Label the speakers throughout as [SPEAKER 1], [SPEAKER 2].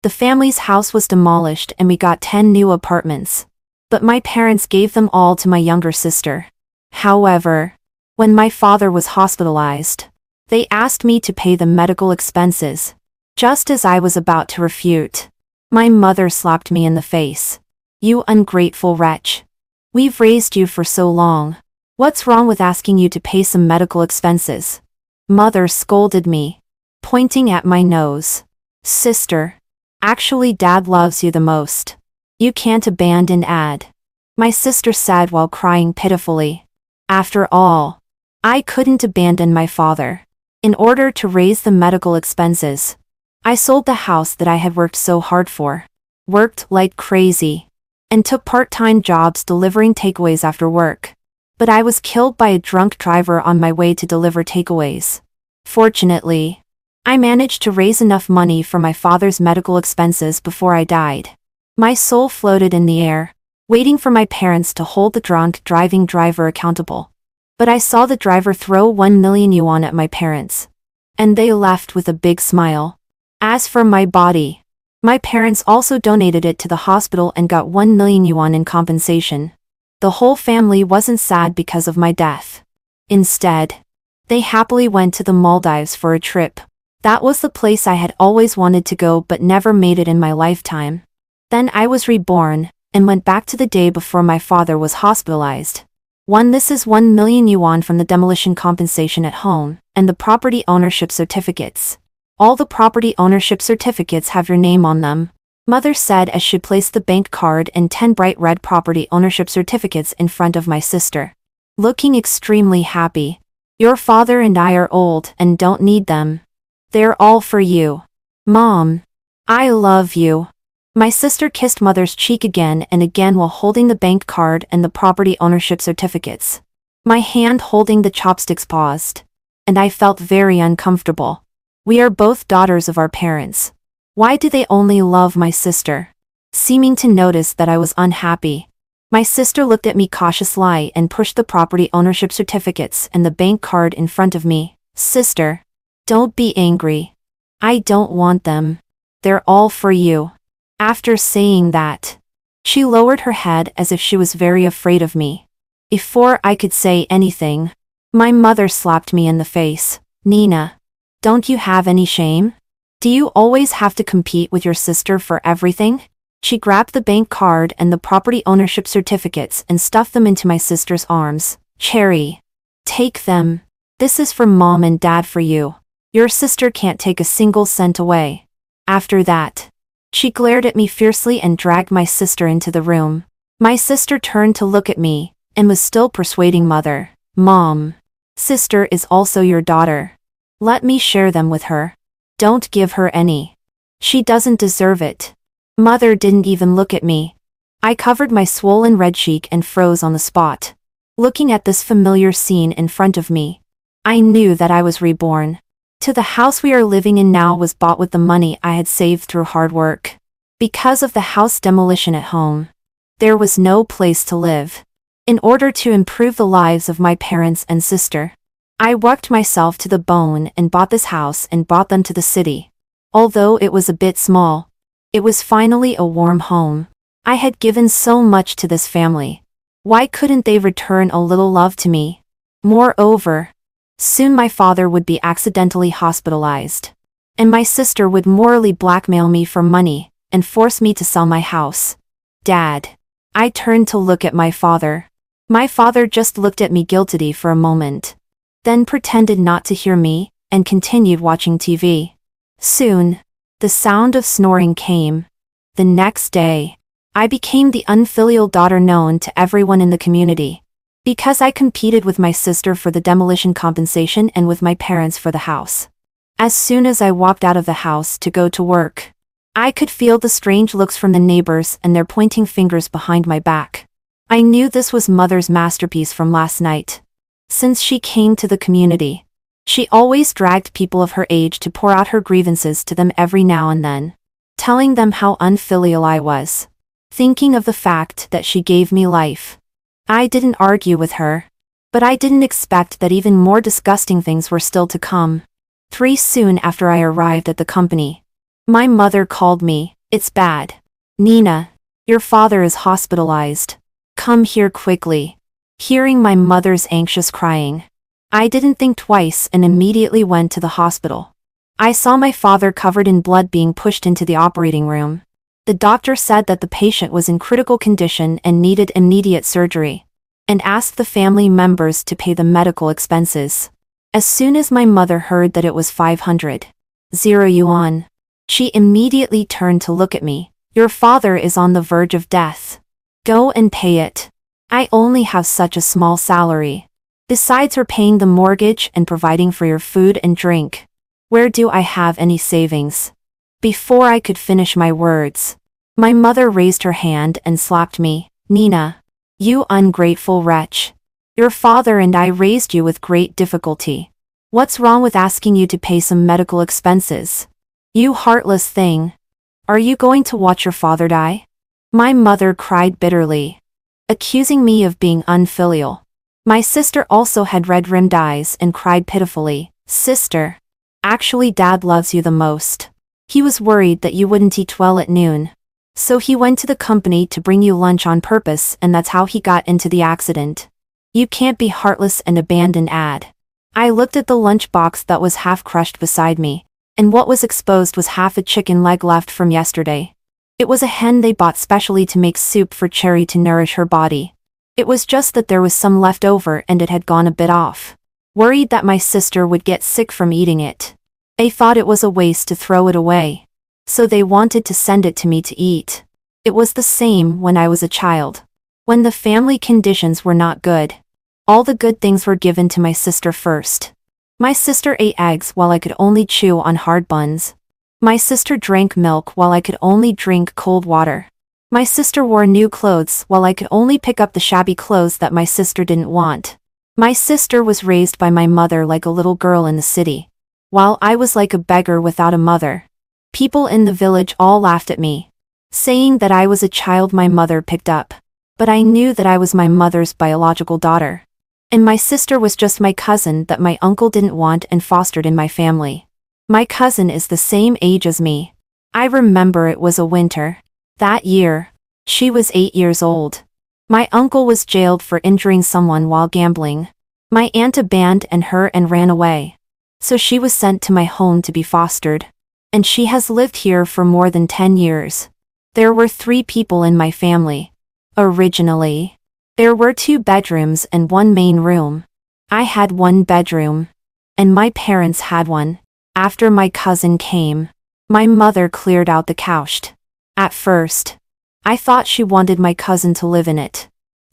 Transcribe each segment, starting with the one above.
[SPEAKER 1] The family's house was demolished and we got 10 new apartments. But my parents gave them all to my younger sister. However, when my father was hospitalized, they asked me to pay the medical expenses. Just as I was about to refute, my mother slapped me in the face. "You ungrateful wretch. We've raised you for so long. What's wrong with asking you to pay some medical expenses?" Mother scolded me, pointing at my nose. "Sister, actually Dad loves you the most. You can't abandon Dad," my sister said while crying pitifully. After all, I couldn't abandon my father. In order to raise the medical expenses, I sold the house that I had worked so hard for, worked like crazy, and took part-time jobs delivering takeaways after work. But I was killed by a drunk driver on my way to deliver takeaways. Fortunately, I managed to raise enough money for my father's medical expenses before I died. My soul floated in the air, waiting for my parents to hold the drunk driving driver accountable. But I saw the driver throw 1 million yuan at my parents, and they left with a big smile. As for my body, my parents also donated it to the hospital and got 1 million yuan in compensation. The whole family wasn't sad because of my death. Instead, they happily went to the Maldives for a trip. That was the place I had always wanted to go but never made it in my lifetime. Then I was reborn, and went back to the day before my father was hospitalized. This is 1 million yuan from the demolition compensation at home, and the property ownership certificates. All the property ownership certificates have your name on them, Mother said as she placed the bank card and 10 bright red property ownership certificates in front of my sister. Looking extremely happy. "Your father and I are old and don't need them. They're all for you. Mom, I love you." My sister kissed Mother's cheek again and again while holding the bank card and the property ownership certificates. My hand holding the chopsticks paused, and I felt very uncomfortable. We are both daughters of our parents. Why do they only love my sister? Seeming to notice that I was unhappy, my sister looked at me cautiously and pushed the property ownership certificates and the bank card in front of me. "Sister, don't be angry. I don't want them. They're all for you." After saying that, she lowered her head as if she was very afraid of me. Before I could say anything, my mother slapped me in the face. "Nina, don't you have any shame? Do you always have to compete with your sister for everything?" She grabbed the bank card and the property ownership certificates and stuffed them into my sister's arms. "Cherry, take them. This is for Mom and Dad for you. Your sister can't take a single cent away." After that, she glared at me fiercely and dragged my sister into the room. My sister turned to look at me, and was still persuading Mother. "Mom, sister is also your daughter. Let me share them with her. Don't give her any. She doesn't deserve it." Mother didn't even look at me. I covered my swollen red cheek and froze on the spot. Looking at this familiar scene in front of me, I knew that I was reborn. The house we are living in now was bought with the money I had saved through hard work. Because of the house demolition at home, there was no place to live. In order to improve the lives of my parents and sister, I worked myself to the bone and bought this house and brought them to the city. Although it was a bit small, it was finally a warm home. I had given so much to this family. Why couldn't they return a little love to me? Moreover, soon my father would be accidentally hospitalized, and my sister would morally blackmail me for money and force me to sell my house. "Dad." I turned to look at my father. My father just looked at me guiltily for a moment, then pretended not to hear me, and continued watching TV. Soon, the sound of snoring came. The next day, I became the unfilial daughter known to everyone in the community. Because I competed with my sister for the demolition compensation and with my parents for the house. As soon as I walked out of the house to go to work, I could feel the strange looks from the neighbors and their pointing fingers behind my back. I knew this was Mother's masterpiece from last night. Since she came to the community, she always dragged people of her age to pour out her grievances to them every now and then, telling them how unfilial I was. Thinking of the fact that she gave me life, I didn't argue with her, but I didn't expect that even more disgusting things were still to come. Soon after I arrived at the company, My mother called me. It's bad. Nina, your father is hospitalized. Come here quickly. Hearing my mother's anxious crying, I didn't think twice and immediately went to the hospital. I saw my father covered in blood being pushed into the operating room. The doctor said that the patient was in critical condition and needed immediate surgery, and asked the family members to pay the medical expenses. As soon as my mother heard that it was 500 yuan, she immediately turned to look at me. Your father is on the verge of death. Go and pay it. I only have such a small salary. Besides her paying the mortgage and providing for your food and drink, where do I have any savings? Before I could finish my words, my mother raised her hand and slapped me. Nina, you ungrateful wretch. Your father and I raised you with great difficulty. What's wrong with asking you to pay some medical expenses? You heartless thing. Are you going to watch your father die? My mother cried bitterly, accusing me of being unfilial. My sister also had red-rimmed eyes and cried pitifully. Sister, actually Dad loves you the most. He was worried that you wouldn't eat well at noon, so he went to the company to bring you lunch on purpose, and that's how he got into the accident. You can't be heartless and abandon Ad. I looked at the lunchbox that was half crushed beside me, and what was exposed was half a chicken leg left from yesterday. It was a hen they bought specially to make soup for Cherry to nourish her body. It was just that there was some left over and it had gone a bit off. Worried that my sister would get sick from eating it, they thought it was a waste to throw it away, so they wanted to send it to me to eat. It was the same when I was a child. When the family conditions were not good, all the good things were given to my sister first. My sister ate eggs while I could only chew on hard buns. My sister drank milk while I could only drink cold water. My sister wore new clothes while I could only pick up the shabby clothes that my sister didn't want. My sister was raised by my mother like a little girl in the city, while I was like a beggar without a mother. People in the village all laughed at me, saying that I was a child my mother picked up, but I knew that I was my mother's biological daughter. And my sister was just my cousin that my uncle didn't want and fostered in my family. My cousin is the same age as me. I remember it was a winter. That year, she was 8 years old. My uncle was jailed for injuring someone while gambling. My aunt abandoned her and ran away, so she was sent to my home to be fostered. And she has lived here for more than 10 years. There were 3 people in my family. Originally, there were 2 bedrooms and 1 main room. I had 1 bedroom, and my parents had one. After my cousin came, my mother cleared out the couch. At first, I thought she wanted my cousin to live in it.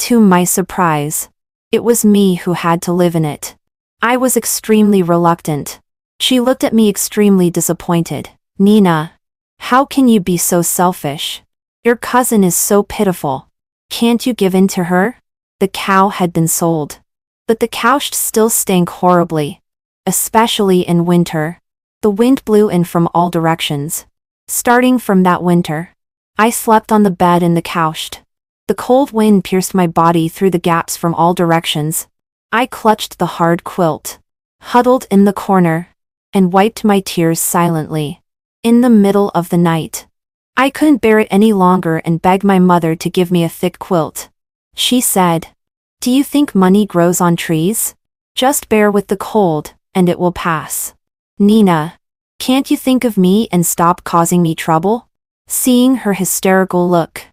[SPEAKER 1] To my surprise, it was me who had to live in it. I was extremely reluctant. She looked at me extremely disappointed. Nina, how can you be so selfish? Your cousin is so pitiful. Can't you give in to her? The cow had been sold, but the couch still stank horribly, especially in winter. The wind blew in from all directions. Starting from that winter, I slept on the bed in the couch. The cold wind pierced my body through the gaps from all directions. I clutched the hard quilt, huddled in the corner, and wiped my tears silently. In the middle of the night, I couldn't bear it any longer and begged my mother to give me a thick quilt. She said, "Do you think money grows on trees? Just bear with the cold, and it will pass. Nina, can't you think of me and stop causing me trouble?" Seeing her hysterical look,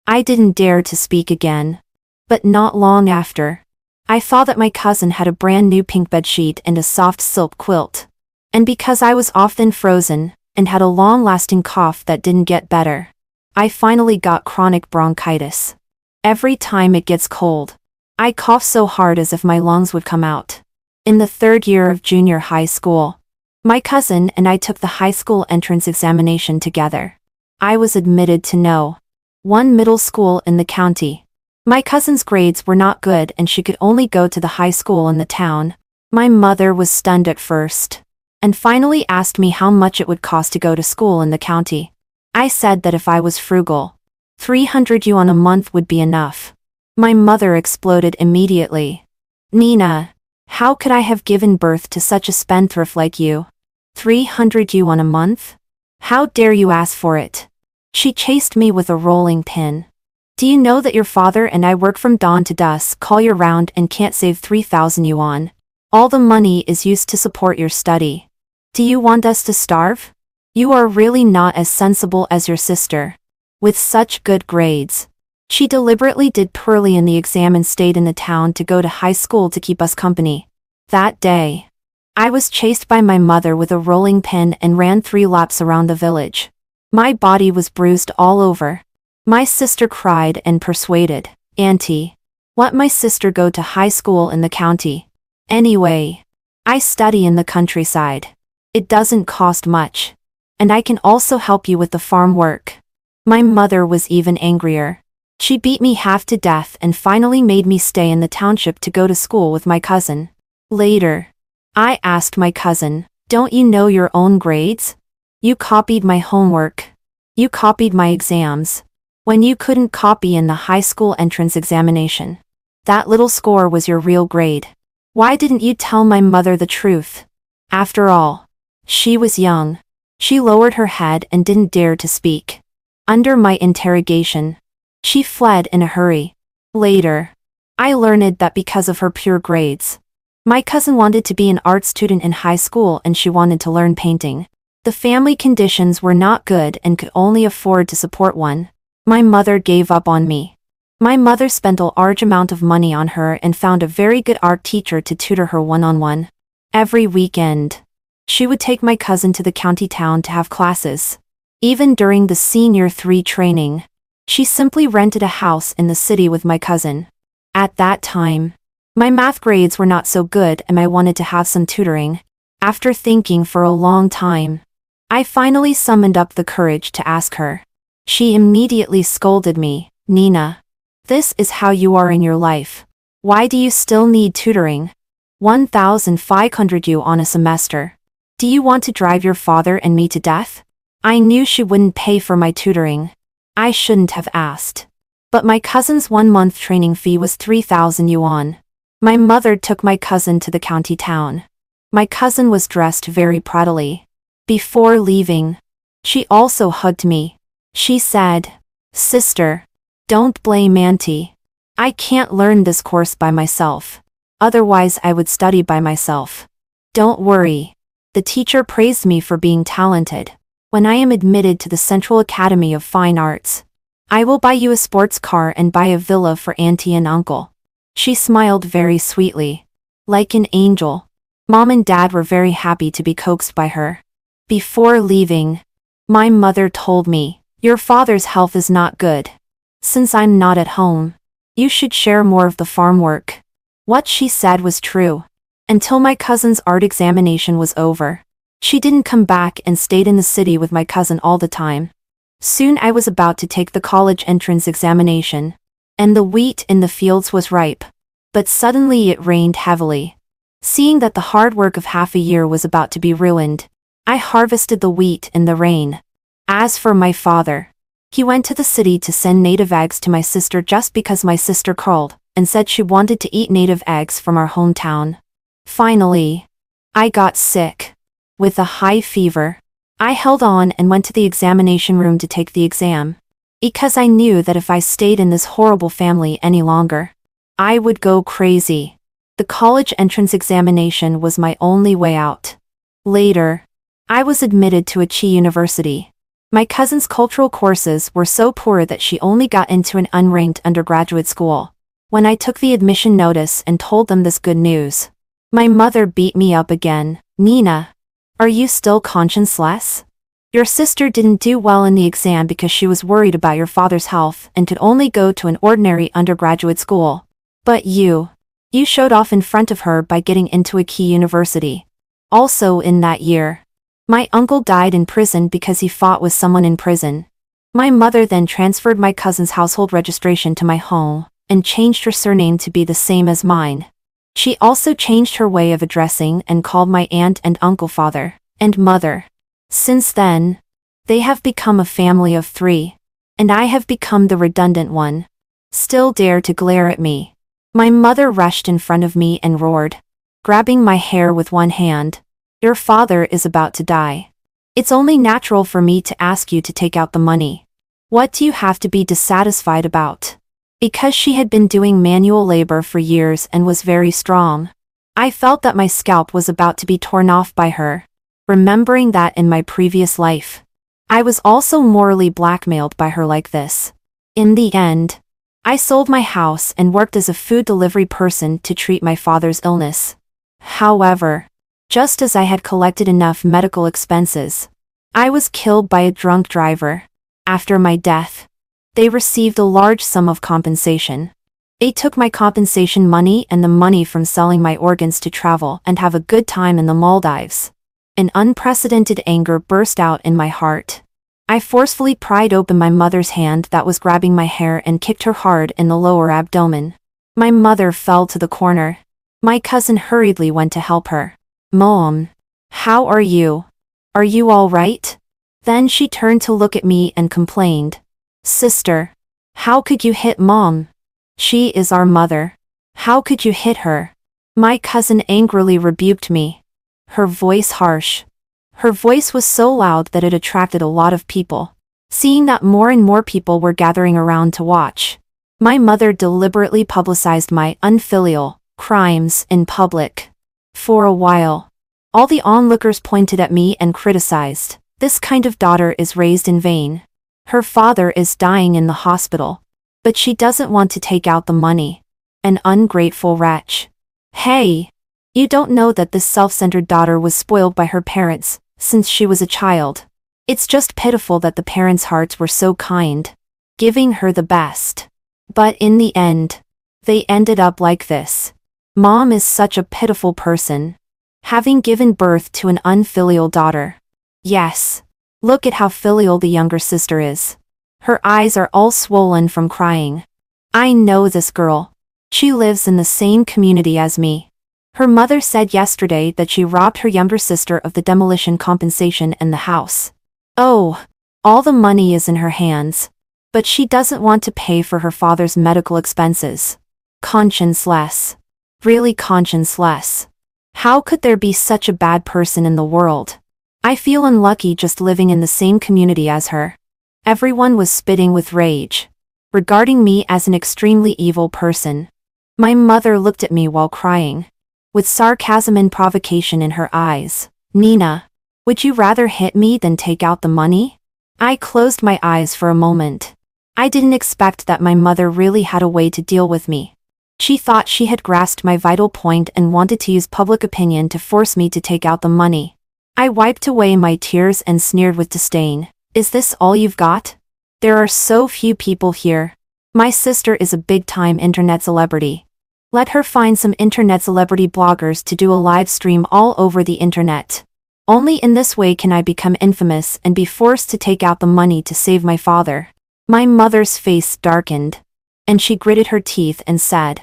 [SPEAKER 1] I didn't dare to speak again. But not long after, I saw that my cousin had a brand new pink bedsheet and a soft silk quilt. And because I was often frozen, and had a long-lasting cough that didn't get better, I finally got chronic bronchitis. Every time it gets cold, I cough so hard as if my lungs would come out. In the 3rd year of junior high school, my cousin and I took the high school entrance examination together. I was admitted to No. 1 middle school in the county. My cousin's grades were not good and she could only go to the high school in the town. My mother was stunned at first, and finally asked me how much it would cost to go to school in the county. I said that if I was frugal, 300 yuan a month would be enough. My mother exploded immediately. "Nina, how could I have given birth to such a spendthrift like you? 300 yuan a month? How dare you ask for it? She chased me with a rolling pin. Do you know that your father and I work from dawn to dusk, call year round, and can't save 3,000 yuan? All the money is used to support your study. Do you want us to starve? You are really not as sensible as your sister. With such good grades. She deliberately did poorly in the exam and stayed in the town to go to high school to keep us company. That day, I was chased by my mother with a rolling pin and ran 3 laps around the village. My body was bruised all over. My sister cried and persuaded, Auntie, let my sister go to high school in the county. Anyway, I study in the countryside. It doesn't cost much. And I can also help you with the farm work. My mother was even angrier. She beat me half to death and finally made me stay in the township to go to school with my cousin. Later, I asked my cousin, don't you know your own grades? You copied my homework. You copied my exams. When you couldn't copy in the high school entrance examination. That little score was your real grade. Why didn't you tell my mother the truth? After all, she was young. She lowered her head and didn't dare to speak. Under my interrogation, she fled in a hurry. Later, I learned that because of her pure grades, my cousin wanted to be an art student in high school and she wanted to learn painting. The family conditions were not good and could only afford to support one. My mother gave up on me. My mother spent a large amount of money on her and found a very good art teacher to tutor her one-on-one. Every weekend, she would take my cousin to the county town to have classes. Even during the Senior 3 training, she simply rented a house in the city with my cousin. At that time, my math grades were not so good and I wanted to have some tutoring. After thinking for a long time, I finally summoned up the courage to ask her. She immediately scolded me, Nina. This is how you are in your life. Why do you still need tutoring? 1,500 yuan a semester. Do you want to drive your father and me to death? I knew she wouldn't pay for my tutoring. I shouldn't have asked. But my cousin's 1-month training fee was 3,000 yuan. My mother took my cousin to the county town. My cousin was dressed very prettily. Before leaving, she also hugged me. She said, Sister, don't blame Auntie. I can't learn this course by myself. Otherwise I would study by myself. Don't worry. The teacher praised me for being talented. When I am admitted to the Central Academy of Fine Arts, I will buy you a sports car and buy a villa for Auntie and Uncle. She smiled very sweetly. Like an angel. Mom and Dad were very happy to be coaxed by her. Before leaving, my mother told me, your father's health is not good. Since I'm not at home, you should share more of the farm work. What she said was true. Until my cousin's art examination was over, she didn't come back and stayed in the city with my cousin all the time. Soon I was about to take the college entrance examination, and the wheat in the fields was ripe. But suddenly it rained heavily. Seeing that the hard work of half a year was about to be ruined, I harvested the wheat in the rain. As for my father, he went to the city to send native eggs to my sister just because my sister called and said she wanted to eat native eggs from our hometown. Finally, I got sick. With a high fever, I held on and went to the examination room to take the exam. Because I knew that if I stayed in this horrible family any longer, I would go crazy. The college entrance examination was my only way out. Later, I was admitted to a Chi University. My cousin's cultural courses were so poor that she only got into an unranked undergraduate school. When I took the admission notice and told them this good news, my mother beat me up again. Nina, are you still conscienceless? Your sister didn't do well in the exam because she was worried about your father's health and could only go to an ordinary undergraduate school. But you showed off in front of her by getting into a key university. Also in that year, my uncle died in prison because he fought with someone in prison. My mother then transferred my cousin's household registration to my home and changed her surname to be the same as mine. She also changed her way of addressing and called my aunt and uncle father and mother. Since then, they have become a family of 3, and I have become the redundant one. Still dare to glare at me. My mother rushed in front of me and roared, grabbing my hair with one hand, your father is about to die. It's only natural for me to ask you to take out the money. What do you have to be dissatisfied about? Because she had been doing manual labor for years and was very strong. I felt that my scalp was about to be torn off by her, remembering that in my previous life, I was also morally blackmailed by her like this. In the end, I sold my house and worked as a food delivery person to treat my father's illness. However, just as I had collected enough medical expenses, I was killed by a drunk driver. After my death, they received a large sum of compensation. They took my compensation money and the money from selling my organs to travel and have a good time in the Maldives. An unprecedented anger burst out in my heart. I forcefully pried open my mother's hand that was grabbing my hair and kicked her hard in the lower abdomen. My mother fell to the corner. My cousin hurriedly went to help her. "Mom, how are you? Are you all right?" Then she turned to look at me and complained. "Sister, how could you hit Mom? She is our mother. How could you hit her?" My cousin angrily rebuked me. Her voice harsh. Her voice was so loud that it attracted a lot of people. Seeing that more and more people were gathering around to watch, my mother deliberately publicized my unfilial crimes in public. For a while, all the onlookers pointed at me and criticized, "This kind of daughter is raised in vain. Her father is dying in the hospital, but she doesn't want to take out the money. An ungrateful wretch. Hey, you don't know that this self-centered daughter was spoiled by her parents since she was a child. It's just pitiful that the parents' hearts were so kind, giving her the best. But in the end, they ended up like this. Mom is such a pitiful person, having given birth to an unfilial daughter. Yes, look at how filial the younger sister is. Her eyes are all swollen from crying. I know this girl. She lives in the same community as me. Her mother said yesterday that she robbed her younger sister of the demolition compensation and the house. Oh, all the money is in her hands, but she doesn't want to pay for her father's medical expenses. Conscienceless. Really conscienceless. How could there be such a bad person in the world? I feel unlucky just living in the same community as her. Everyone was spitting with rage, regarding me as an extremely evil person. My mother looked at me while crying, with sarcasm and provocation in her eyes. "Nina, would you rather hit me than take out the money?" I closed my eyes for a moment. I didn't expect that my mother really had a way to deal with me. She thought she had grasped my vital point and wanted to use public opinion to force me to take out the money. I wiped away my tears and sneered with disdain. "Is this all you've got? There are so few people here. My sister is a big-time internet celebrity. Let her find some internet celebrity bloggers to do a live stream all over the internet. Only in this way can I become infamous and be forced to take out the money to save my father." My mother's face darkened, and she gritted her teeth and said,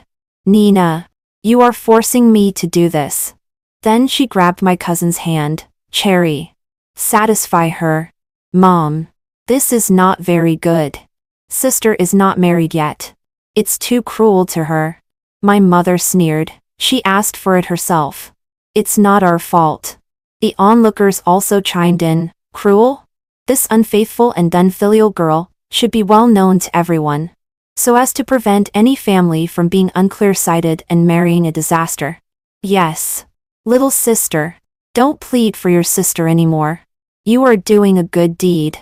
[SPEAKER 1] "Nina, you are forcing me to do this." Then she grabbed my cousin's hand. "Cherry, satisfy her. Mom, this is not very good. Sister is not married yet. It's too cruel to her." My mother sneered. She asked for it herself. "It's not our fault." The onlookers also chimed in. "Cruel? This unfaithful and unfilial girl should be well known to everyone, so as to prevent any family from being unclear-sighted and marrying a disaster. Yes, little sister, don't plead for your sister anymore. You are doing a good deed."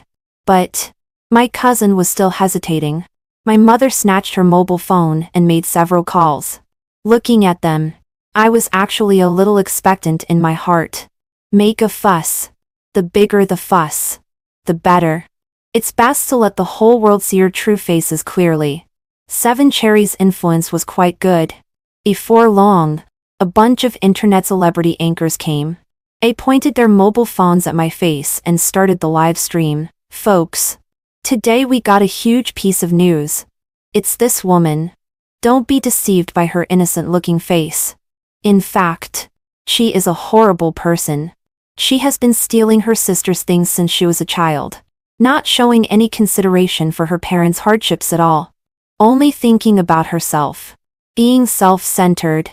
[SPEAKER 1] But my cousin was still hesitating. My mother snatched her mobile phone and made several calls. Looking at them, I was actually a little expectant in my heart. Make a fuss. The bigger the fuss, the better. It's best to let the whole world see your true faces clearly. 7 Cherry's influence was quite good. Before long, a bunch of internet celebrity anchors came. They pointed their mobile phones at my face and started the live stream. "Folks, today we got a huge piece of news. It's this woman. Don't be deceived by her innocent-looking face. In fact, she is a horrible person. She has been stealing her sister's things since she was a child, not showing any consideration for her parents' hardships at all, only thinking about herself, being self-centered.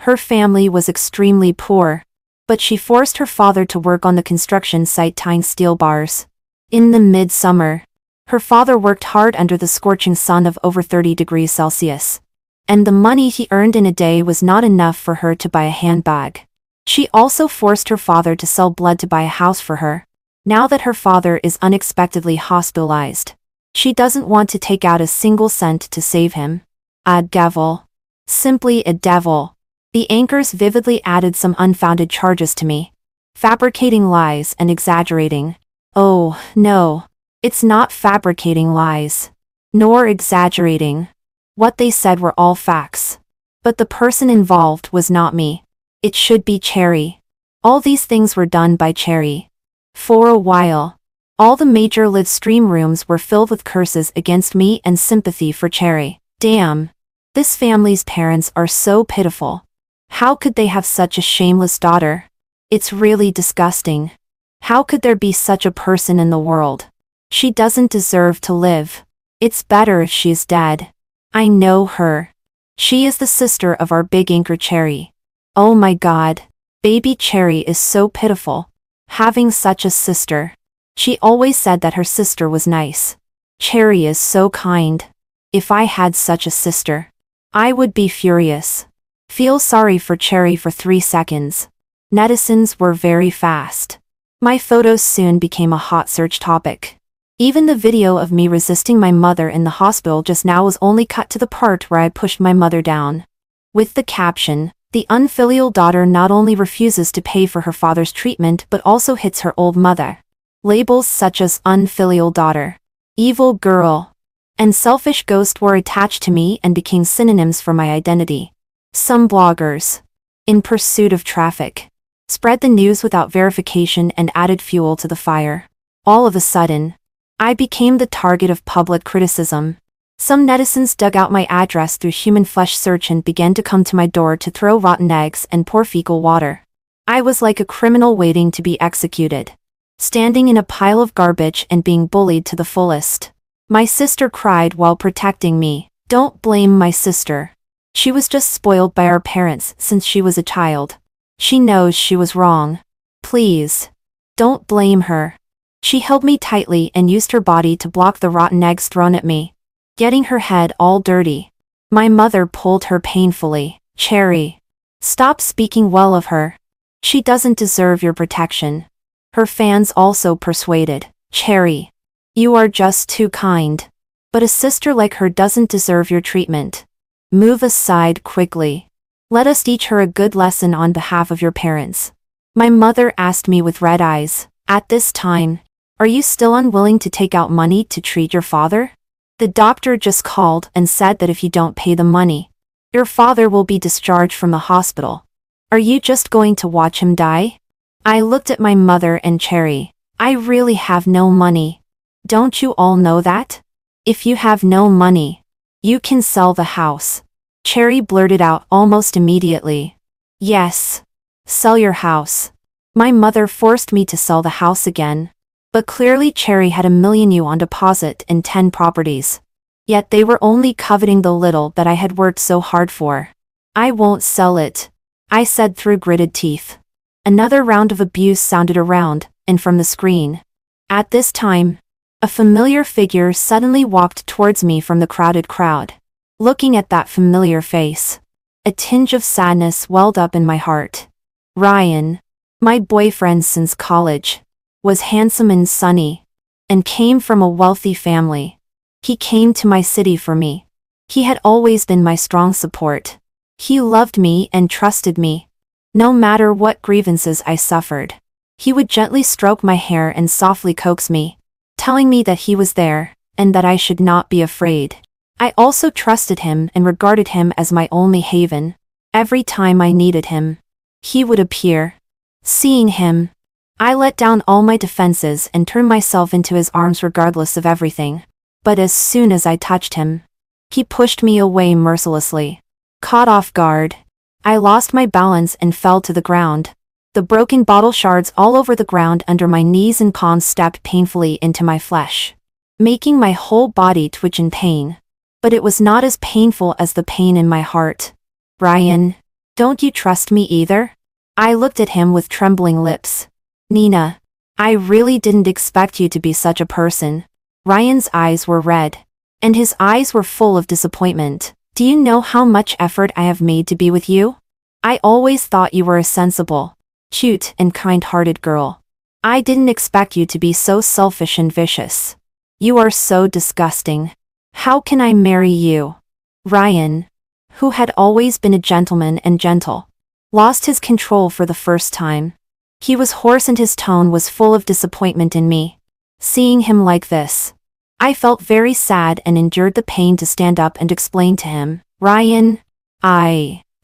[SPEAKER 1] Her family was extremely poor. but she forced her father to work on the construction site tying steel bars. In the midsummer, her father worked hard under the scorching sun of over 30 degrees Celsius. And the money he earned in a day was not enough for her to buy a handbag. She also forced her father to sell blood to buy a house for her. Now that her father is unexpectedly hospitalized, she doesn't want to take out a single cent to save him. A devil. Simply a devil. The anchors vividly added some unfounded charges to me. Fabricating lies and exaggerating. Oh, no. It's not fabricating lies. Nor exaggerating. What they said were all facts. But the person involved was not me. It should be Cherry. All these things were done by Cherry. For a while, all the major live stream rooms were filled with curses against me and sympathy for Cherry. Damn. This family's parents are so pitiful. How could they have such a shameless daughter? It's really disgusting. How could there be such a person in the world? She doesn't deserve to live. It's better if she's dead. I know her. She is the sister of our big anchor Cherry. Oh my God. Baby Cherry is so pitiful. Having such a sister. She always said that her sister was nice. Cherry is so kind. If I had such a sister, I would be furious. Feel sorry for Cherry for 3 seconds. Netizens were very fast. My photos soon became a hot search topic. Even the video of me resisting my mother in the hospital just now was only cut to the part where I pushed my mother down. With the caption, "The unfilial daughter not only refuses to pay for her father's treatment but also hits her old mother." Labels such as unfilial daughter, evil girl, and selfish ghost were attached to me and became synonyms for my identity. Some bloggers, in pursuit of traffic, spread the news without verification and added fuel to the fire. All of a sudden, I became the target of public criticism. Some netizens dug out my address through human flesh search and began to come to my door to throw rotten eggs and pour fecal water. I was like a criminal waiting to be executed, standing in a pile of garbage and being bullied to the fullest. My sister cried while protecting me. Don't blame my sister. She was just spoiled by our parents since she was a child. She knows she was wrong. Please. Don't blame her. She held me tightly and used her body to block the rotten eggs thrown at me, getting her head all dirty. My mother pulled her painfully. Cherry. Stop speaking well of her. She doesn't deserve your protection. Her fans also persuaded. Cherry. You are just too kind. But a sister like her doesn't deserve your treatment. Move aside quickly. Let us teach her a good lesson on behalf of your parents. My mother asked me with red eyes. At this time, are you still unwilling to take out money to treat your father? The doctor just called and said that if you don't pay the money, your father will be discharged from the hospital. Are you just going to watch him die? I looked at my mother and Cherry. I really have no money. Don't you all know that? If you have no money, you can sell the house. Cherry blurted out almost immediately. Yes. Sell your house. My mother forced me to sell the house again. But clearly Cherry had $1 million on deposit in 10 properties. Yet they were only coveting the little that I had worked so hard for. I won't sell it, I said through gritted teeth. Another round of abuse sounded around, and from the screen. At this time, a familiar figure suddenly walked towards me from the crowded crowd. Looking at that familiar face, a tinge of sadness welled up in my heart. Ryan, my boyfriend since college, was handsome and sunny, and came from a wealthy family. He came to my city for me. He had always been my strong support. He loved me and trusted me. No matter what grievances I suffered, he would gently stroke my hair and softly coax me, telling me that he was there, and that I should not be afraid. I also trusted him and regarded him as my only haven. Every time I needed him, he would appear. Seeing him, I let down all my defenses and turned myself into his arms regardless of everything. But as soon as I touched him, he pushed me away mercilessly. Caught off guard, I lost my balance and fell to the ground. The broken bottle shards all over the ground under my knees and palms stabbed painfully into my flesh, making my whole body twitch in pain. But it was not as painful as the pain in my heart. Ryan, don't you trust me either? I looked at him with trembling lips. Nina, I really didn't expect you to be such a person. Ryan's eyes were red. And his eyes were full of disappointment. Do you know how much effort I have made to be with you? I always thought you were a sensible, cute, and kind-hearted girl. I didn't expect you to be so selfish and vicious. You are so disgusting. How can I marry you? Ryan, who had always been a gentleman and gentle, lost his control for the first time. He was hoarse and his tone was full of disappointment in me. Seeing him like this, I felt very sad and endured the pain to stand up and explain to him. Ryan,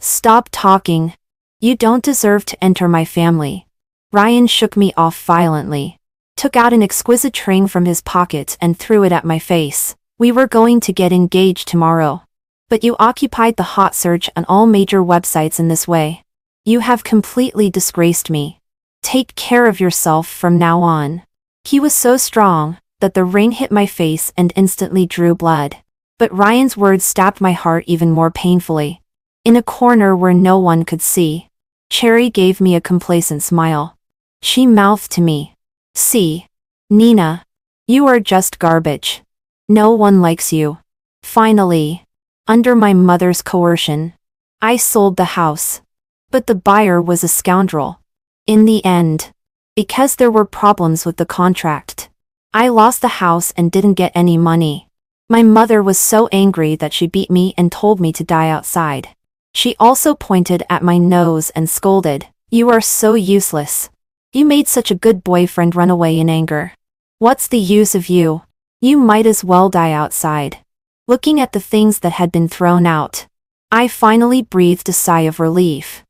[SPEAKER 1] stop talking. You don't deserve to enter my family. Ryan shook me off violently, took out an exquisite ring from his pocket and threw it at my face. We were going to get engaged tomorrow. But you occupied the hot search on all major websites in this way. You have completely disgraced me. Take care of yourself from now on. He was so strong that the ring hit my face and instantly drew blood. But Ryan's words stabbed my heart even more painfully. In a corner where no one could see, Cherry gave me a complacent smile. She mouthed to me, "See, Nina, you are just garbage. No one likes you." Finally, under my mother's coercion, I sold the house. But the buyer was a scoundrel. In the end, because there were problems with the contract, I lost the house and didn't get any money. My mother was so angry that she beat me and told me to die outside. She also pointed at my nose and scolded, "You are so useless. You made such a good boyfriend run away in anger. What's the use of you? You might as well die outside." Looking at the things that had been thrown out, I finally breathed a sigh of relief.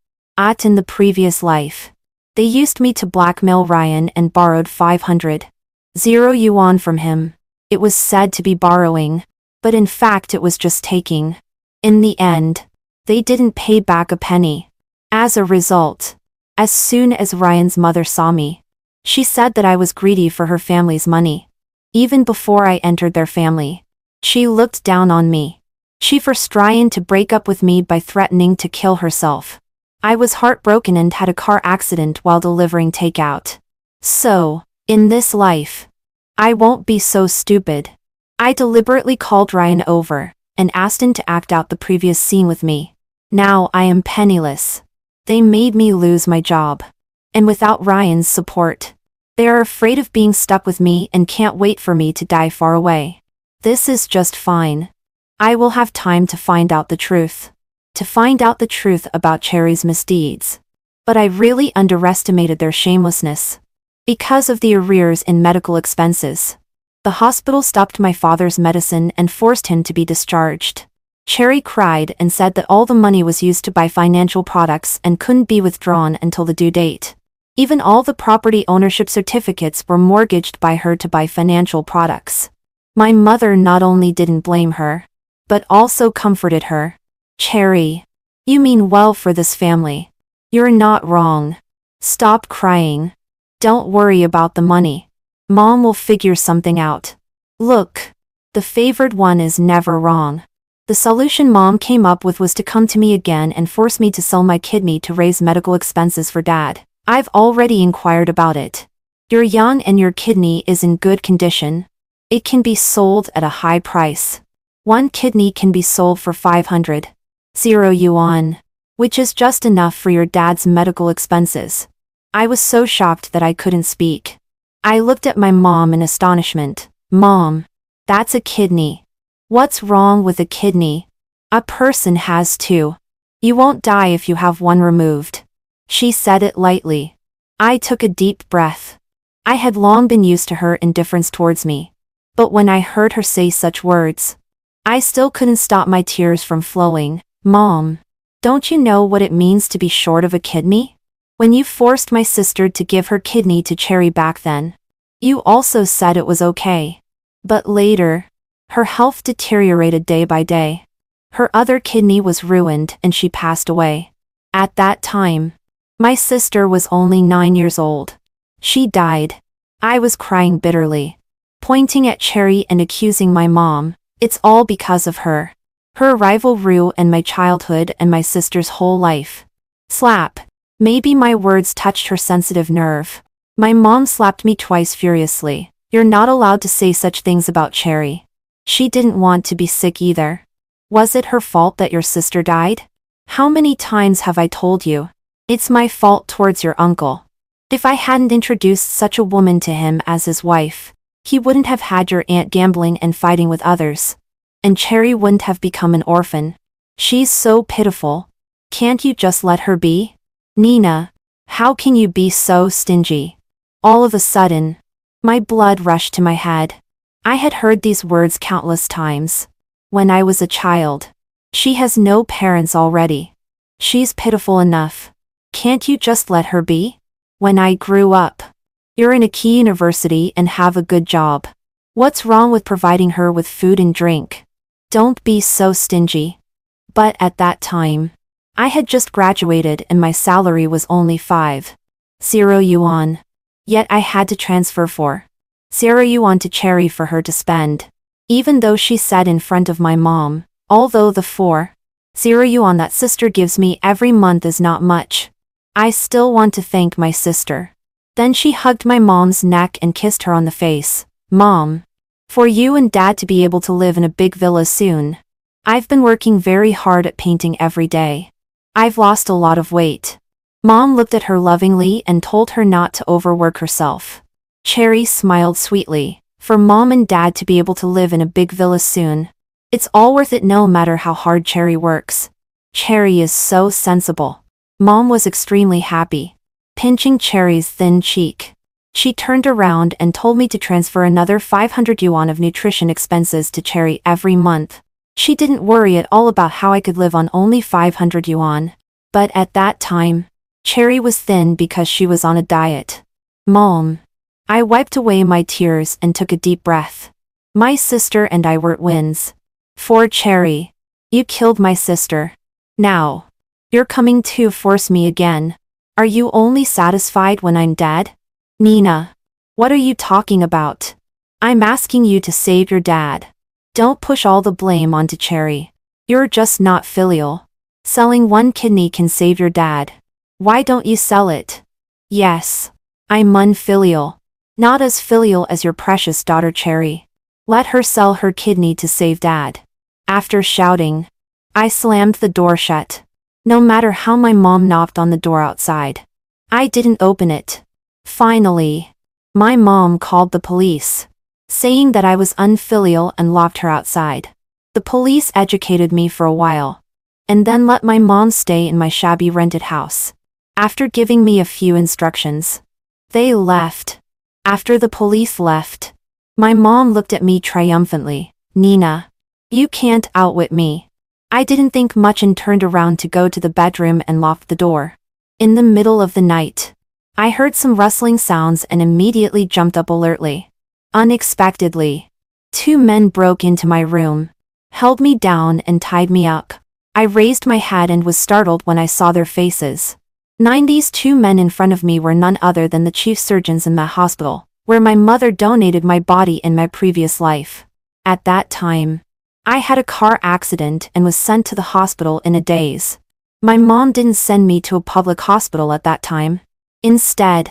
[SPEAKER 1] In the previous life, they used me to blackmail Ryan and borrowed 500 yuan from him. It was said to be borrowing, but in fact it was just taking. In the end, they didn't pay back a penny. As a result, as soon as Ryan's mother saw me, she said that I was greedy for her family's money. Even before I entered their family, she looked down on me. She forced Ryan to break up with me by threatening to kill herself. I was heartbroken and had a car accident while delivering takeout. So, in this life, I won't be so stupid. I deliberately called Ryan over and asked him to act out the previous scene with me. Now I am penniless. They made me lose my job. And without Ryan's support, they are afraid of being stuck with me and can't wait for me to die far away. This is just fine. I will have time to find out the truth. To find out the truth about Cherry's misdeeds. But I really underestimated their shamelessness. Because of the arrears in medical expenses, the hospital stopped my father's medicine and forced him to be discharged. Cherry cried and said that all the money was used to buy financial products and couldn't be withdrawn until the due date. Even all the property ownership certificates were mortgaged by her to buy financial products. My mother not only didn't blame her, but also comforted her. "Cherry, you mean well for this family. You're not wrong. Stop crying. Don't worry about the money. Mom will figure something out. Look, the favored one is never wrong." The solution Mom came up with was to come to me again and force me to sell my kidney to raise medical expenses for Dad. "I've already inquired about it. You're young and your kidney is in good condition. It can be sold at a high price. One kidney can be sold for 500 yuan, which is just enough for your dad's medical expenses." I was so shocked that I couldn't speak. I looked at my mom in astonishment. "Mom, that's a kidney. What's wrong with a kidney? A person has two. You won't die if you have one removed." She said it lightly. I took a deep breath. I had long been used to her indifference towards me. But when I heard her say such words, I still couldn't stop my tears from flowing. "Mom, don't you know what it means to be short of a kidney? When you forced my sister to give her kidney to Cherry back then, you also said it was okay. But later, her health deteriorated day by day. Her other kidney was ruined and she passed away. At that time, my sister was only 9 years old. She died. I was crying bitterly, pointing at Cherry and accusing my mom. It's all because of her. Her arrival ruined my childhood and my sister's whole life. Slap. Maybe my words touched her sensitive nerve. My mom slapped me twice furiously. You're not allowed to say such things about Cherry. She didn't want to be sick either. Was it her fault that your sister died? How many times have I told you? It's my fault towards your uncle. If I hadn't introduced such a woman to him as his wife, he wouldn't have had your aunt gambling and fighting with others. And Cherry wouldn't have become an orphan. She's so pitiful. Can't you just let her be? Nina, how can you be so stingy? All of a sudden, my blood rushed to my head. I had heard these words countless times. When I was a child. She has no parents already. She's pitiful enough. Can't you just let her be? When I grew up. You're in a key university and have a good job. What's wrong with providing her with food and drink? Don't be so stingy. But at that time, I had just graduated and my salary was only 5,000 yuan. Yet I had to transfer 4,000 yuan to Cherry for her to spend. Even though she said in front of my mom, although the 4,000 yuan that sister gives me every month is not much, I still want to thank my sister. Then she hugged my mom's neck and kissed her on the face. Mom, for you and Dad to be able to live in a big villa soon. I've been working very hard at painting every day. I've lost a lot of weight. Mom looked at her lovingly and told her not to overwork herself. Cherry smiled sweetly. For Mom and Dad to be able to live in a big villa soon. It's all worth it no matter how hard Cherry works. Cherry is so sensible. Mom was extremely happy. Pinching Cherry's thin cheek. She turned around and told me to transfer another 500 yuan of nutrition expenses to Cherry every month. She didn't worry at all about how I could live on only 500 yuan. But at that time, Cherry was thin because she was on a diet. Mom. I wiped away my tears and took a deep breath. My sister and I were twins. For Cherry. You killed my sister. Now. You're coming to force me again. Are you only satisfied when I'm dead? Nina. What are you talking about? I'm asking you to save your dad. Don't push all the blame onto Cherry. You're just not filial. Selling one kidney can save your dad. Why don't you sell it? Yes. I'm unfilial. Not as filial as your precious daughter Cherry. Let her sell her kidney to save Dad. After shouting, I slammed the door shut. No matter how my mom knocked on the door outside, I didn't open it. Finally, my mom called the police, saying that I was unfilial and locked her outside. The police educated me for a while, and then let my mom stay in my shabby rented house. After giving me a few instructions, they left. After the police left, my mom looked at me triumphantly. Nina, you can't outwit me. I didn't think much and turned around to go to the bedroom and locked the door. In the middle of the night, I heard some rustling sounds and immediately jumped up alertly. Unexpectedly, 2 men broke into my room, held me down and tied me up. I raised my head and was startled when I saw their faces. These 2 men in front of me were none other than the chief surgeons in that hospital, where my mother donated my body in my previous life. At that time, I had a car accident and was sent to the hospital in a daze. My mom didn't send me to a public hospital at that time. Instead,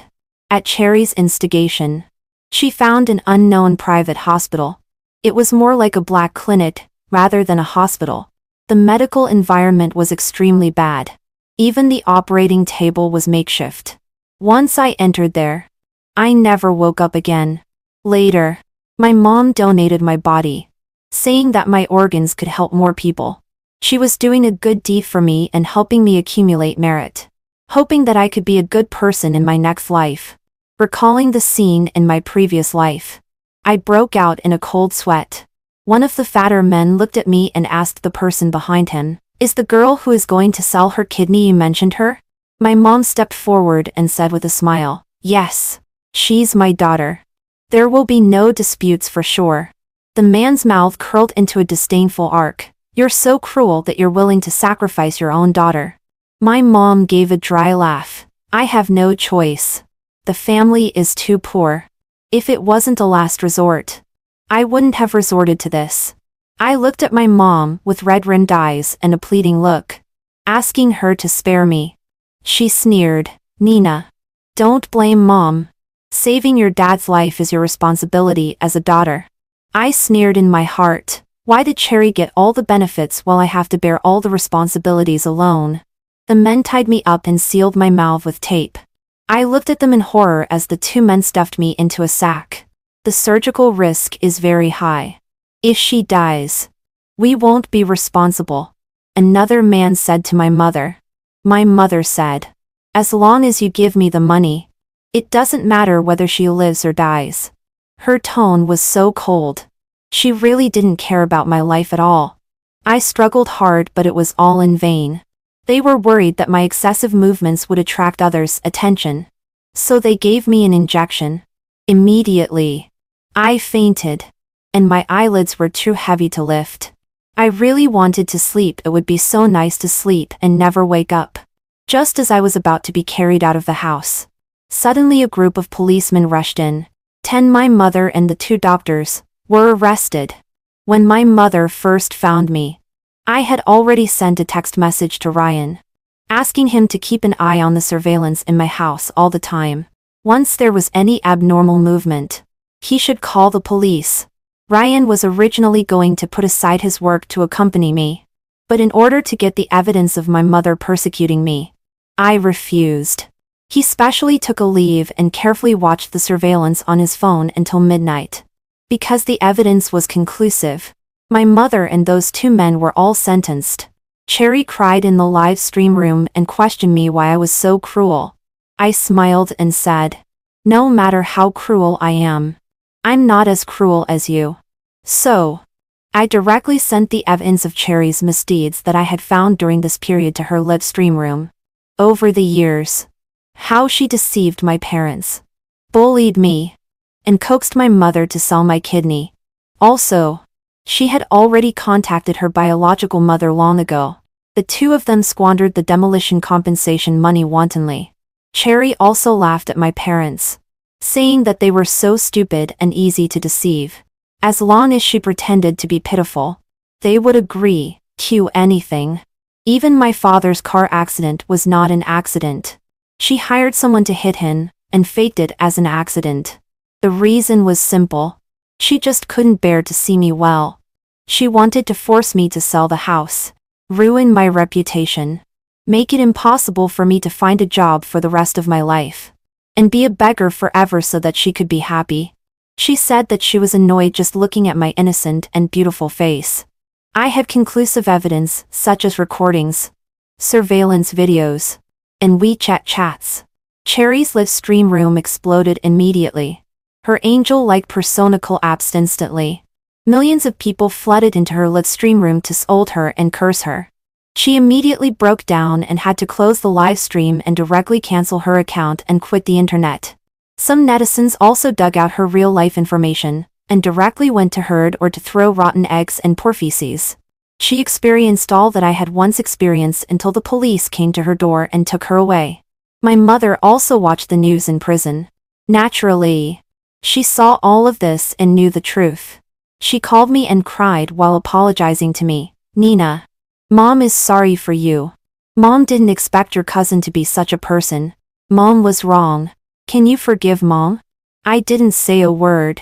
[SPEAKER 1] at Cherry's instigation, she found an unknown private hospital. It was more like a black clinic, rather than a hospital. The medical environment was extremely bad. Even the operating table was makeshift. Once I entered there, I never woke up again. Later, my mom donated my body, saying that my organs could help more people. She was doing a good deed for me and helping me accumulate merit, hoping that I could be a good person in my next life. Recalling the scene in my previous life, I broke out in a cold sweat. One of the fatter men looked at me and asked the person behind him, "Is the girl who is going to sell her kidney you mentioned her?" My mom stepped forward and said with a smile, "Yes, she's my daughter. There will be no disputes for sure." The man's mouth curled into a disdainful arc. "You're so cruel that you're willing to sacrifice your own daughter." My mom gave a dry laugh. "I have no choice. The family is too poor. If it wasn't a last resort, I wouldn't have resorted to this." I looked at my mom with red-rimmed eyes and a pleading look, asking her to spare me. She sneered. Nina. Don't blame Mom. Saving your dad's life is your responsibility as a daughter. I sneered in my heart. Why did Cherry get all the benefits while I have to bear all the responsibilities alone? The men tied me up and sealed my mouth with tape. I looked at them in horror as the two men stuffed me into a sack. The surgical risk is very high. If she dies, we won't be responsible. Another man said to my mother. My mother said, as long as you give me the money, it doesn't matter whether she lives or dies. Her tone was so cold. She really didn't care about my life at all. I struggled hard, but it was all in vain. They were worried that my excessive movements would attract others' attention. So they gave me an injection. Immediately, I fainted, and my eyelids were too heavy to lift. I really wanted to sleep. It would be so nice to sleep and never wake up. Just as I was about to be carried out of the house, suddenly a group of policemen rushed in. 10 My mother and the 2 doctors were arrested. When my mother first found me, I had already sent a text message to Ryan, asking him to keep an eye on the surveillance in my house all the time. Once there was any abnormal movement, he should call the police. Ryan was originally going to put aside his work to accompany me, but in order to get the evidence of my mother persecuting me, I refused. He specially took a leave and carefully watched the surveillance on his phone until midnight. Because the evidence was conclusive, my mother and those 2 men were all sentenced. Cherry cried in the live stream room and questioned me why I was so cruel. I smiled and said, no matter how cruel I am, I'm not as cruel as you. So, I directly sent the evidence of Cherry's misdeeds that I had found during this period to her live stream room. Over the years, how she deceived my parents, bullied me, and coaxed my mother to sell my kidney. Also, she had already contacted her biological mother long ago. The 2 of them squandered the demolition compensation money wantonly. Cherry also laughed at my parents, saying that they were so stupid and easy to deceive. As long as she pretended to be pitiful, they would agree to anything. Even my father's car accident was not an accident. She hired someone to hit him and faked it as an accident. The reason was simple. She just couldn't bear to see me well. She wanted to force me to sell the house, ruin my reputation, make it impossible for me to find a job for the rest of my life, and be a beggar forever so that she could be happy. She said that she was annoyed just looking at my innocent and beautiful face. I had conclusive evidence, such as recordings, surveillance videos, and WeChat chats. Cherry's live stream room exploded immediately. Her angel-like persona collapsed instantly. Millions of people flooded into her live stream room to scold her and curse her. She immediately broke down and had to close the live stream and directly cancel her account and quit the internet. Some netizens also dug out her real-life information and directly went to her or to throw rotten eggs and poor feces. She experienced all that I had once experienced until the police came to her door and took her away. My mother also watched the news in prison. Naturally, she saw all of this and knew the truth. She called me and cried while apologizing to me. Nina, Mom is sorry for you. Mom didn't expect your cousin to be such a person. Mom was wrong. Can you forgive Mom? I didn't say a word.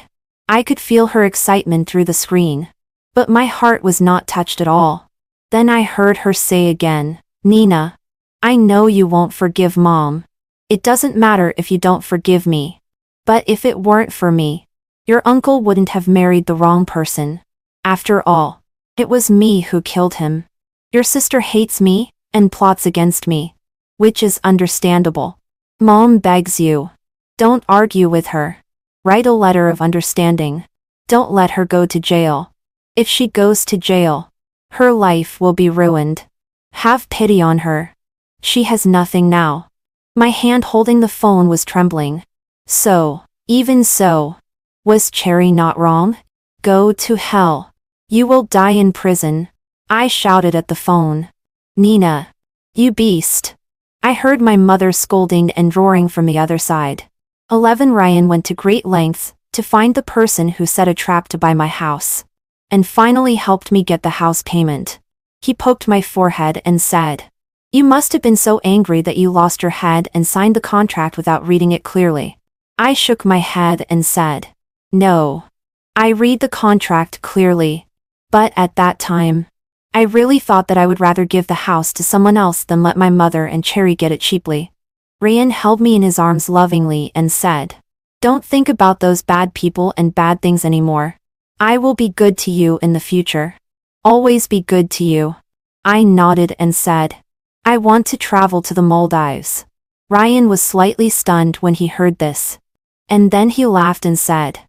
[SPEAKER 1] I could feel her excitement through the screen, but my heart was not touched at all. Then I heard her say again, Nina, I know you won't forgive Mom. It doesn't matter if you don't forgive me. But if it weren't for me, your uncle wouldn't have married the wrong person. After all, it was me who killed him. Your sister hates me and plots against me, which is understandable. Mom begs you, don't argue with her. Write a letter of understanding. Don't let her go to jail. If she goes to jail, her life will be ruined. Have pity on her. She has nothing now. My hand holding the phone was trembling. So, even so, was Cherry not wrong? Go to hell. You will die in prison. I shouted at the phone. Nina, you beast. I heard my mother scolding and roaring from the other side. 11 Ryan went to great lengths to find the person who set a trap to buy my house, and finally helped me get the house payment. He poked my forehead and said, You must have been so angry that you lost your head and signed the contract without reading it clearly. I shook my head and said, no. I read the contract clearly. But at that time, I really thought that I would rather give the house to someone else than let my mother and Cherry get it cheaply. Ryan held me in his arms lovingly and said, don't think about those bad people and bad things anymore. I will be good to you in the future. Always be good to you. I nodded and said, I want to travel to the Maldives. Ryan was slightly stunned when he heard this. And then he laughed and said,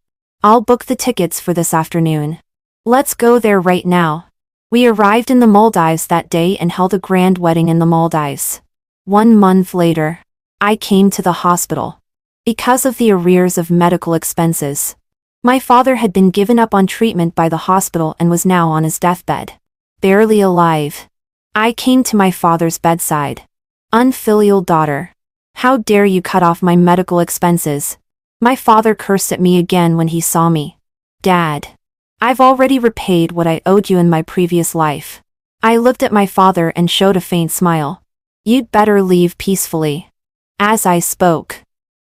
[SPEAKER 1] I'll book the tickets for this afternoon. Let's go there right now. We arrived in the Maldives that day and held a grand wedding in the Maldives. 1 month later, I came to the hospital. Because of the arrears of medical expenses, my father had been given up on treatment by the hospital and was now on his deathbed. Barely alive. I came to my father's bedside. Unfilial daughter. How dare you cut off my medical expenses? My father cursed at me again when he saw me. Dad. I've already repaid what I owed you in my previous life. I looked at my father and showed a faint smile. You'd better leave peacefully. As I spoke,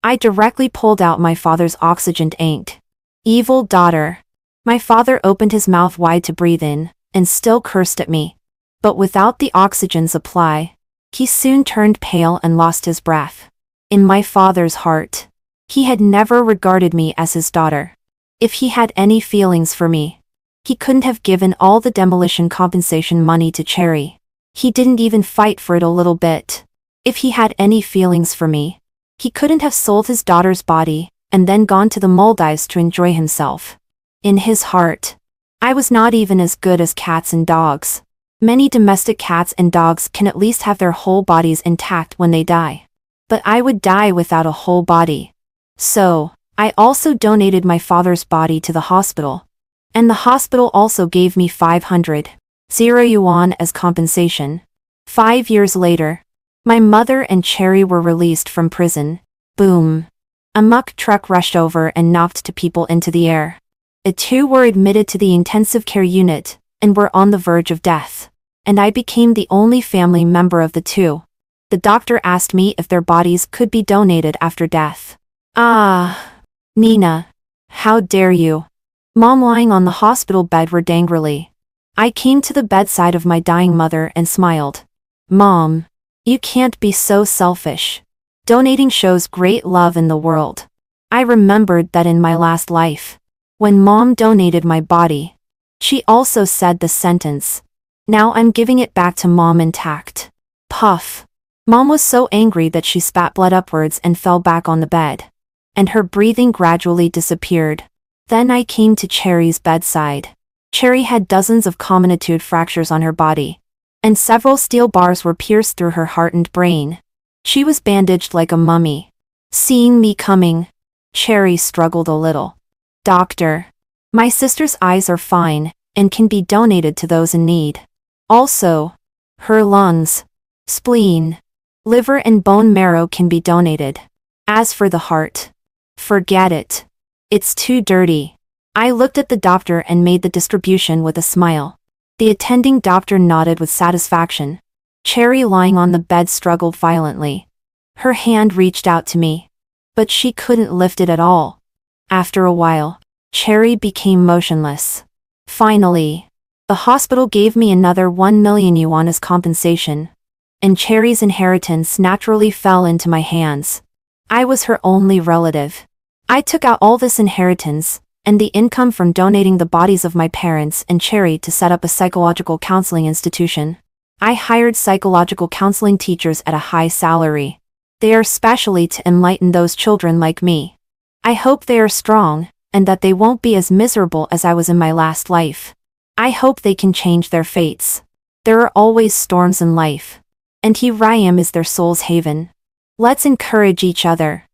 [SPEAKER 1] I directly pulled out my father's oxygen tank. Evil daughter. My father opened his mouth wide to breathe in, and still cursed at me. But without the oxygen supply, he soon turned pale and lost his breath. In my father's heart, he had never regarded me as his daughter. If he had any feelings for me, he couldn't have given all the demolition compensation money to Cherry. He didn't even fight for it a little bit. If he had any feelings for me, he couldn't have sold his daughter's body and then gone to the Maldives to enjoy himself. In his heart, I was not even as good as cats and dogs. Many domestic cats and dogs can at least have their whole bodies intact when they die. But I would die without a whole body. So, I also donated my father's body to the hospital. And the hospital also gave me 500 yuan as compensation. 5 years later, my mother and Cherry were released from prison. Boom. A muck truck rushed over and knocked two people into the air. The two were admitted to the intensive care unit, and were on the verge of death. And I became the only family member of the two. The doctor asked me if their bodies could be donated after death. Ah. Nina. How dare you? Mom lying on the hospital bed roared angrily. I came to the bedside of my dying mother and smiled. Mom. You can't be so selfish. Donating shows great love in the world. I remembered that in my last life, when Mom donated my body, she also said the sentence, now I'm giving it back to Mom intact. Puff. Mom was so angry that she spat blood upwards and fell back on the bed. And her breathing gradually disappeared. Then I came to Cherry's bedside. Cherry had dozens of comminuted fractures on her body. And several steel bars were pierced through her heart and brain. She was bandaged like a mummy. Seeing me coming, Cherry struggled a little. Doctor. My sister's eyes are fine, and can be donated to those in need. Also, her lungs, spleen, liver and bone marrow can be donated. As for the heart, forget it. It's too dirty. I looked at the doctor and made the distribution with a smile. The attending doctor nodded with satisfaction. Cherry lying on the bed struggled violently. Her hand reached out to me, but she couldn't lift it at all. After a while, Cherry became motionless. Finally, the hospital gave me another 1 million yuan as compensation. And Cherry's inheritance naturally fell into my hands. I was her only relative. I took out all this inheritance, and the income from donating the bodies of my parents and Cherry to set up a psychological counseling institution. I hired psychological counseling teachers at a high salary. They are specially to enlighten those children like me. I hope they are strong, and that they won't be as miserable as I was in my last life. I hope they can change their fates. There are always storms in life. And He Rayam is their soul's haven. Let's encourage each other.